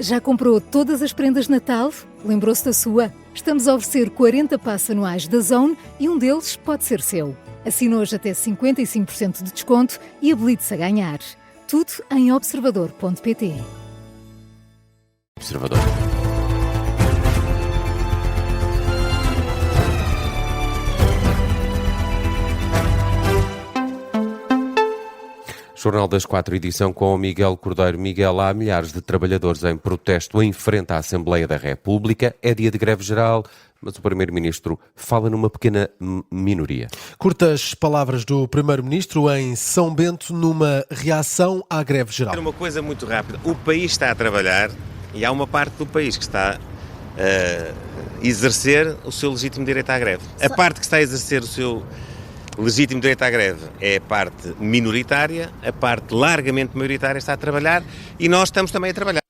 Já comprou todas as prendas de Natal? Lembrou-se da sua? Estamos a oferecer 40 passes anuais da Zone e um deles pode ser seu. Assine hoje até 55% de desconto e habilite-se a ganhar. Tudo em observador.pt. Observador. Jornal das 4, edição com o Miguel Cordeiro. Miguel, há milhares de trabalhadores em protesto em frente à Assembleia da República. É dia de greve geral, mas o Primeiro-Ministro fala numa pequena minoria. Curtas palavras do Primeiro-Ministro em São Bento numa reação à greve geral. Uma coisa muito rápida. O país está a trabalhar e há uma parte do país que está a exercer o seu legítimo direito à greve. A parte que está a exercer o seu legítimo direito à greve é a parte minoritária, a parte largamente maioritária está a trabalhar e nós estamos também a trabalhar.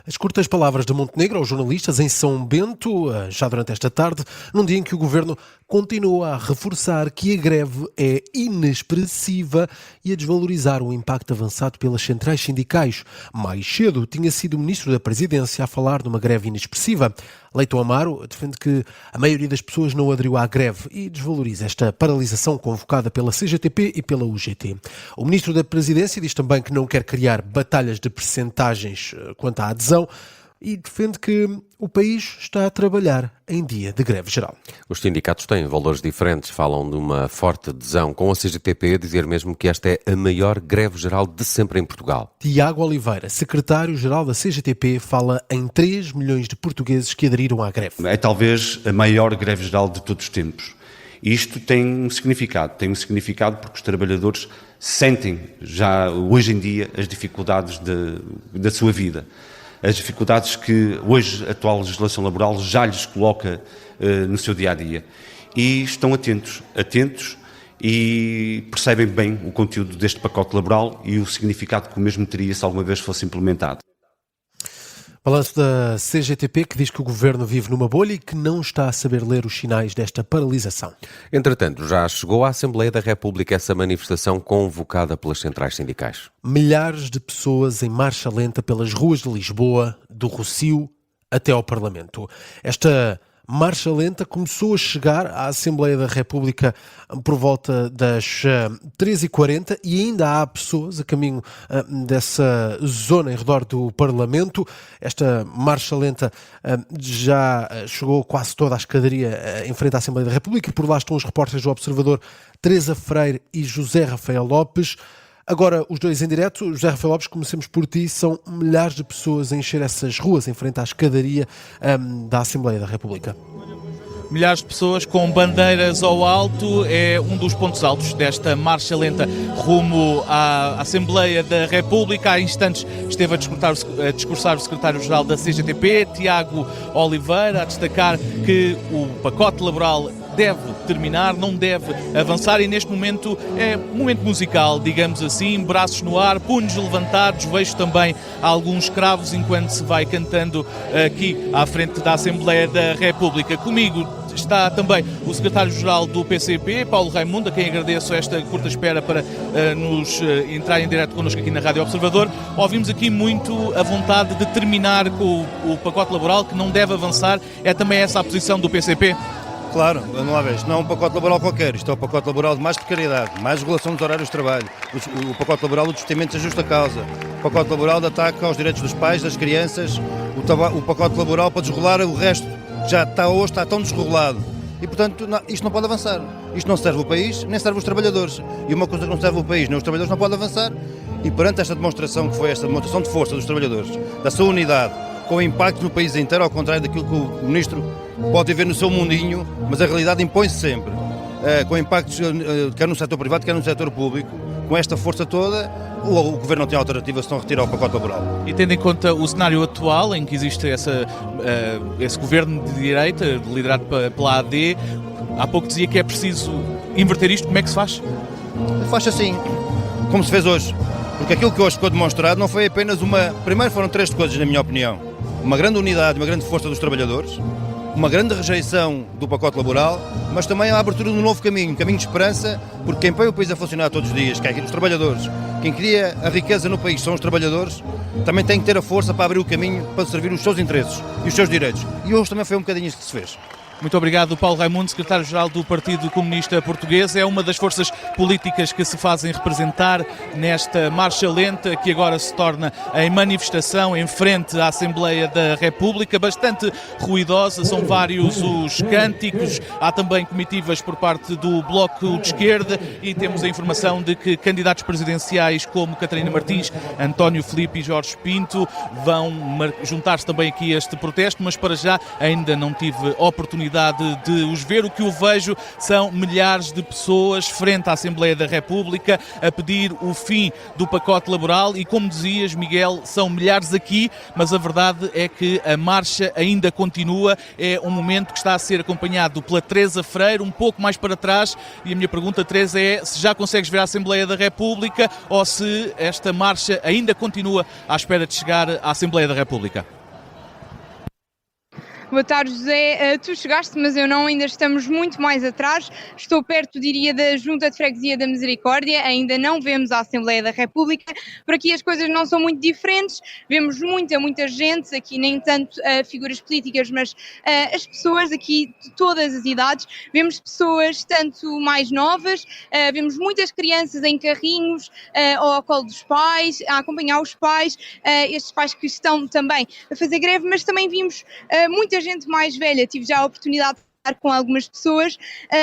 As curtas palavras de Montenegro aos jornalistas em São Bento, já durante esta tarde, num dia em que o Governo continua a reforçar que a greve é inexpressiva e a desvalorizar o impacto avançado pelas centrais sindicais. Mais cedo tinha sido o Ministro da Presidência a falar de uma greve inexpressiva. Leitão Amaro defende que a maioria das pessoas não aderiu à greve e desvaloriza esta paralisação convocada pela CGTP e pela UGT. O Ministro da Presidência diz também que não quer criar batalhas de percentagens quanto à adesão e defende que o país está a trabalhar em dia de greve geral. Os sindicatos têm valores diferentes, falam de uma forte adesão, com a CGTP a dizer mesmo que esta é a maior greve geral de sempre em Portugal. Tiago Oliveira, secretário-geral da CGTP, fala em 3 milhões de portugueses que aderiram à greve. É talvez a maior greve geral de todos os tempos. Isto tem um significado porque os trabalhadores sentem já hoje em dia as dificuldades da sua vida. As dificuldades que hoje a atual legislação laboral já lhes coloca no seu dia-a-dia. E estão atentos e percebem bem o conteúdo deste pacote laboral e o significado que o mesmo teria se alguma vez fosse implementado. Balanço da CGTP que diz que o Governo vive numa bolha e que não está a saber ler os sinais desta paralisação. Entretanto, já chegou à Assembleia da República essa manifestação convocada pelas centrais sindicais. Milhares de pessoas em marcha lenta pelas ruas de Lisboa, do Rossio até ao Parlamento. Esta marcha lenta começou a chegar à Assembleia da República por volta das 13h40 e ainda há pessoas a caminho dessa zona em redor do Parlamento. Esta marcha lenta já chegou quase toda à escadaria em frente à Assembleia da República e por lá estão os repórteres do Observador Teresa Freire e José Rafael Lopes. Agora, os dois em direto. José Rafael Lopes, comecemos por ti. São milhares de pessoas a encher essas ruas em frente à escadaria da Assembleia da República. Milhares de pessoas com bandeiras ao alto é um dos pontos altos desta marcha lenta rumo à Assembleia da República. Há instantes esteve a discursar o secretário-geral da CGTP, Tiago Oliveira, a destacar que o pacote laboral deve terminar, não deve avançar e neste momento é um momento musical, digamos assim, braços no ar, punhos levantados, vejo também alguns cravos enquanto se vai cantando aqui à frente da Assembleia da República. Comigo está também o secretário-geral do PCP, Paulo Raimundo, a quem agradeço esta curta espera para entrar em direto connosco aqui na Rádio Observador. Ouvimos aqui muito a vontade de terminar com o pacote laboral, que não deve avançar. É também essa a posição do PCP? Claro, não há vez, não é um pacote laboral qualquer, isto é o pacote laboral de mais precariedade, mais regulação dos horários de trabalho, o pacote laboral do despedimento de justa causa, o pacote laboral de ataque aos direitos dos pais, das crianças, o pacote laboral para desregular o resto, que já está tão desregulado. E, portanto, isto não pode avançar. Isto não serve o país, nem serve os trabalhadores. E uma coisa que não serve o país, nem os trabalhadores, não pode avançar. E perante esta demonstração que foi esta demonstração de força dos trabalhadores, da sua unidade, com impacto no país inteiro, ao contrário daquilo que o Ministro pode ver no seu mundinho, mas a realidade impõe-se sempre, com impactos quer no setor privado, quer no setor público, com esta força toda, o Governo não tem alternativa se não retirar o pacote laboral. E tendo em conta o cenário atual, em que existe esse Governo de direita, liderado pela AD, há pouco dizia que é preciso inverter isto, como é que se faz? Faz assim, como se fez hoje, porque aquilo que hoje ficou demonstrado não foi apenas primeiro foram 3 coisas, na minha opinião. Uma grande unidade, uma grande força dos trabalhadores, uma grande rejeição do pacote laboral, mas também a abertura de um novo caminho, um caminho de esperança, porque quem põe o país a funcionar todos os dias, que é os trabalhadores, quem cria a riqueza no país são os trabalhadores, também tem que ter a força para abrir o caminho para servir os seus interesses e os seus direitos. E hoje também foi um bocadinho isso que se fez. Muito obrigado, Paulo Raimundo, secretário-geral do Partido Comunista Português. É uma das forças políticas que se fazem representar nesta marcha lenta que agora se torna em manifestação em frente à Assembleia da República, bastante ruidosa, são vários os cânticos, há também comitivas por parte do Bloco de Esquerda e temos a informação de que candidatos presidenciais como Catarina Martins, António Filipe e Jorge Pinto vão juntar-se também aqui a este protesto, mas para já ainda não tive oportunidade de os ver. O que eu vejo são milhares de pessoas frente à Assembleia da República a pedir o fim do pacote laboral e, como dizias, Miguel, são milhares aqui, mas a verdade é que a marcha ainda continua. É um momento que está a ser acompanhado pela Teresa Freire, um pouco mais para trás, e a minha pergunta, Teresa, é se já consegues ver a Assembleia da República ou se esta marcha ainda continua à espera de chegar à Assembleia da República. Boa tarde, José. Tu chegaste, mas eu não, ainda estamos muito mais atrás. Estou perto, diria, da Junta de Freguesia da Misericórdia, ainda não vemos a Assembleia da República. Por aqui as coisas não são muito diferentes, vemos muita gente, aqui nem tanto figuras políticas, mas as pessoas aqui de todas as idades. Vemos pessoas tanto mais novas, vemos muitas crianças em carrinhos ou ao colo dos pais, a acompanhar os pais, estes pais que estão também a fazer greve, mas também vimos muita gente mais velha. Tive já a oportunidade de falar com algumas pessoas,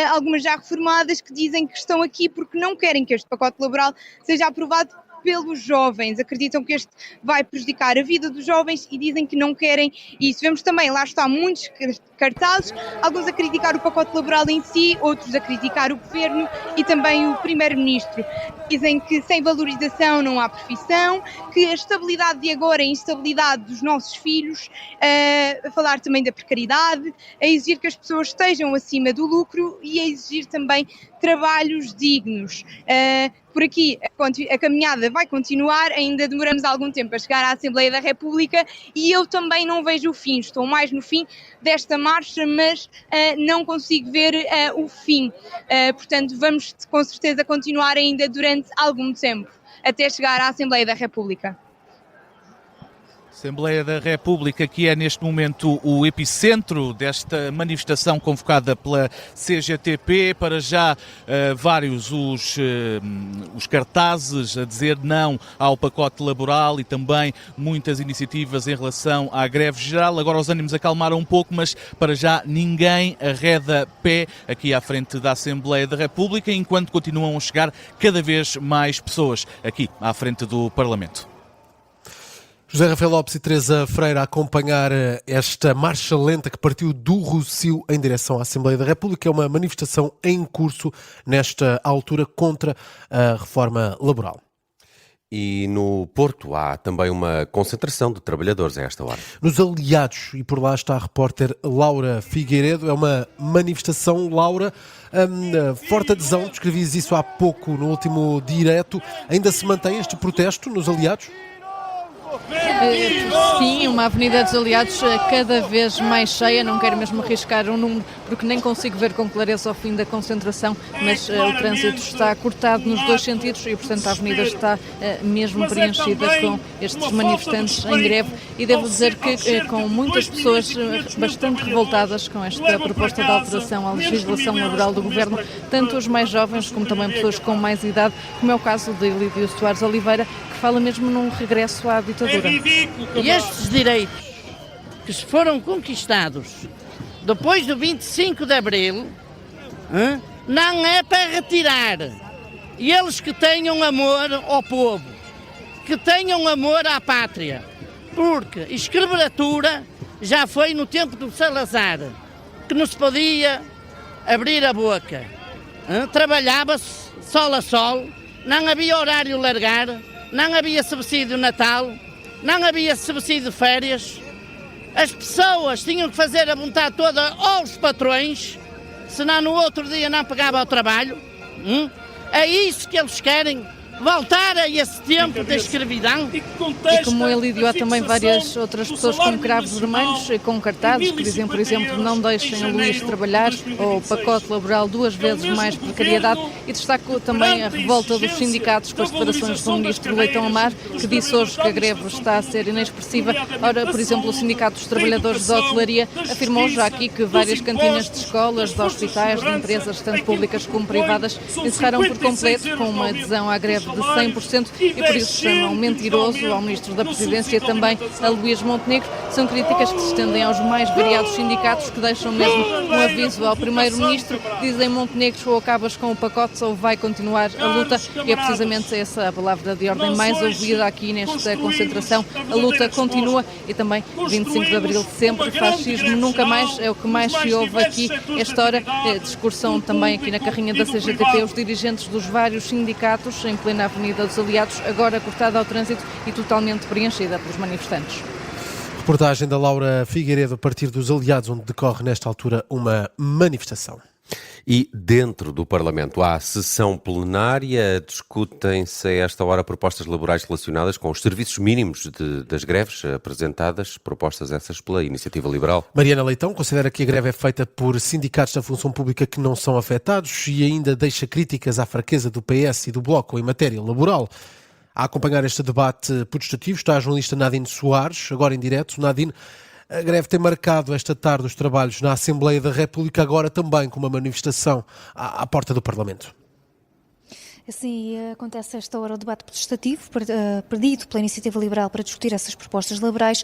algumas já reformadas, que dizem que estão aqui porque não querem que este pacote laboral seja aprovado pelos jovens, acreditam que este vai prejudicar a vida dos jovens e dizem que não querem isso. Vemos também, lá está, muitos cartazes, alguns a criticar o pacote laboral em si, outros a criticar o governo e também o primeiro-ministro. Dizem que sem valorização não há profissão, que a estabilidade de agora é a instabilidade dos nossos filhos, a falar também da precariedade, a exigir que as pessoas estejam acima do lucro e a exigir também trabalhos dignos. Por aqui a caminhada vai continuar, ainda demoramos algum tempo a chegar à Assembleia da República e eu também não vejo o fim, estou mais no fim desta marcha, mas não consigo ver o fim. Portanto, vamos com certeza continuar ainda durante algum tempo, até chegar à Assembleia da República. Assembleia da República, que é neste momento o epicentro desta manifestação convocada pela CGTP. Para já vários os cartazes a dizer não ao pacote laboral e também muitas iniciativas em relação à greve geral. Agora os ânimos acalmaram um pouco, mas para já ninguém arreda pé aqui à frente da Assembleia da República, enquanto continuam a chegar cada vez mais pessoas aqui à frente do Parlamento. José Rafael Lopes e Teresa Freire a acompanhar esta marcha lenta que partiu do Rossio em direção à Assembleia da República. É uma manifestação em curso nesta altura contra a reforma laboral. E no Porto há também uma concentração de trabalhadores a esta hora. Nos Aliados, e por lá está a repórter Laura Figueiredo. É uma manifestação, Laura, forte adesão, descrevias isso há pouco no último direto. Ainda se mantém este protesto nos Aliados? Sim, uma Avenida dos Aliados cada vez mais cheia, não quero mesmo arriscar um número porque nem consigo ver com clareza o fim da concentração, mas o trânsito está cortado nos dois sentidos e, portanto, a avenida está mesmo preenchida com estes manifestantes em greve e devo dizer que com muitas pessoas bastante revoltadas com esta proposta de alteração à legislação laboral do Governo, tanto os mais jovens como também pessoas com mais idade, como é o caso de Lídio Soares Oliveira, que fala mesmo num regresso à ditadura. E estes direitos que foram conquistados depois do 25 de Abril não é para retirar. E eles que tenham amor ao povo, que tenham amor à pátria, porque escravatura já foi no tempo do Salazar, que não se podia abrir a boca, trabalhava-se sol a sol, não havia horário largar, não havia subsídio Natal, não havia subsídio de férias, as pessoas tinham que fazer a vontade toda aos patrões, senão no outro dia não pegava ao trabalho. É isso que eles querem, voltar a esse tempo da escravidão. E como Elídio, há também várias outras pessoas com cravos vermelhos e com cartazes que dizem, por exemplo, não deixem o Luís trabalhar, ou pacote laboral 2 vezes mais precariedade, e destaco também a revolta dos sindicatos com as declarações do ministro Leitão Amar, que disse hoje que a greve está a ser inexpressiva. Ora, por exemplo, o Sindicato dos Trabalhadores da Hotelaria afirmou já aqui que várias cantinas de escolas, de hospitais, de empresas, tanto públicas como privadas, encerraram por completo, com uma adesão à greve de 100%, e por isso chamam mentiroso ao Ministro da Presidência e também a Luís Montenegro. São críticas que se estendem aos mais variados sindicatos, que deixam mesmo um aviso ao Primeiro-Ministro. Dizem: Montenegro, ou acabas com o pacote ou vai continuar a luta, e é precisamente essa a palavra de ordem mais ouvida aqui nesta concentração. A luta continua, e também 25 de Abril sempre, fascismo nunca mais, é o que mais se ouve aqui esta hora. Discursam também aqui na carrinha da CGTP os dirigentes dos vários sindicatos em plena Avenida dos Aliados, agora cortada ao trânsito e totalmente preenchida pelos manifestantes. Reportagem da Laura Figueiredo a partir dos Aliados, onde decorre nesta altura uma manifestação. E dentro do Parlamento há sessão plenária, discutem-se a esta hora propostas laborais relacionadas com os serviços mínimos das greves apresentadas, propostas essas pela Iniciativa Liberal. Mariana Leitão considera que a greve é feita por sindicatos da função pública que não são afetados e ainda deixa críticas à fraqueza do PS e do Bloco em matéria laboral. A acompanhar este debate putestativo está a jornalista Nadine Soares, agora em direto. Nadine, a greve tem marcado esta tarde os trabalhos na Assembleia da República, agora também com uma manifestação à porta do Parlamento. Assim, acontece a esta hora o debate protestativo pedido pela Iniciativa Liberal para discutir essas propostas laborais,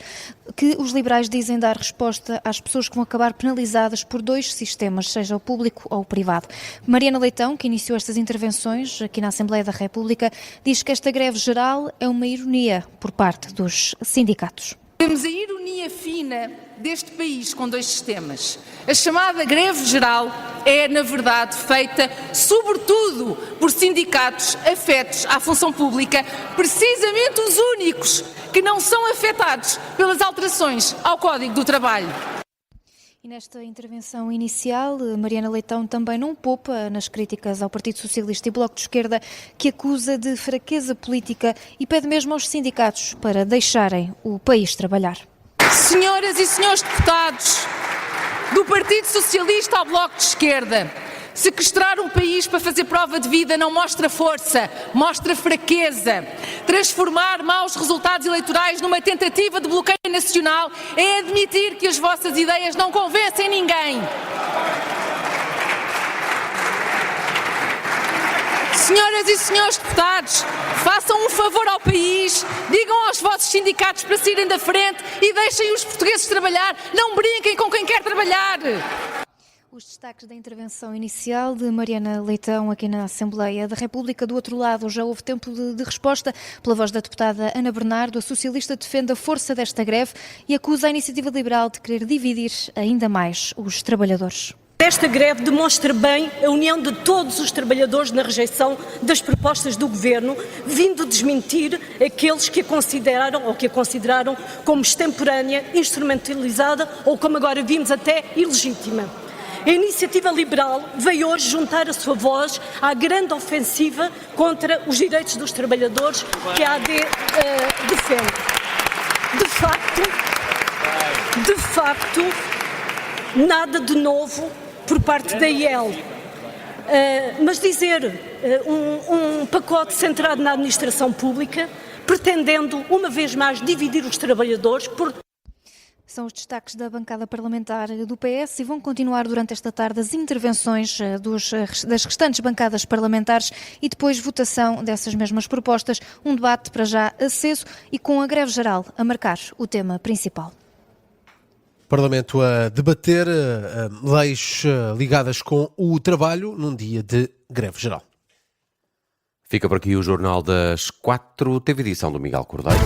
que os liberais dizem dar resposta às pessoas que vão acabar penalizadas por dois sistemas, seja o público ou o privado. Mariana Leitão, que iniciou estas intervenções aqui na Assembleia da República, diz que esta greve geral é uma ironia por parte dos sindicatos. Temos a ironia fina deste país com dois sistemas. A chamada greve geral é, na verdade, feita sobretudo por sindicatos afetos à função pública, precisamente os únicos que não são afetados pelas alterações ao Código do Trabalho. E nesta intervenção inicial, Mariana Leitão também não poupa nas críticas ao Partido Socialista e Bloco de Esquerda, que acusa de fraqueza política e pede mesmo aos sindicatos para deixarem o país trabalhar. Senhoras e senhores deputados do Partido Socialista ao Bloco de Esquerda, sequestrar um país para fazer prova de vida não mostra força, mostra fraqueza. Transformar maus resultados eleitorais numa tentativa de bloqueio nacional é admitir que as vossas ideias não convencem ninguém. Senhoras e senhores deputados, façam um favor ao país, digam aos vossos sindicatos para saírem da frente e deixem os portugueses trabalhar, não brinquem com quem quer trabalhar. Os destaques da intervenção inicial de Mariana Leitão aqui na Assembleia da República. Do outro lado, já houve tempo de resposta pela voz da deputada Ana Bernardo. A socialista defende a força desta greve e acusa a Iniciativa Liberal de querer dividir ainda mais os trabalhadores. Esta greve demonstra bem a união de todos os trabalhadores na rejeição das propostas do Governo, vindo desmentir aqueles que a consideraram ou que a consideraram como extemporânea, instrumentalizada ou, como agora vimos, até ilegítima. A Iniciativa Liberal veio hoje juntar a sua voz à grande ofensiva contra os direitos dos trabalhadores que a AD defende. De facto, nada de novo por parte da IEL. Mas dizer um pacote centrado na administração pública, pretendendo uma vez mais dividir os trabalhadores por... São os destaques da bancada parlamentar do PS e vão continuar durante esta tarde as intervenções das restantes bancadas parlamentares e depois votação dessas mesmas propostas. Um debate para já aceso e com a greve geral a marcar o tema principal. Parlamento a debater leis ligadas com o trabalho num dia de greve geral. Fica por aqui o Jornal das 4, teve edição do Miguel Cordeiro.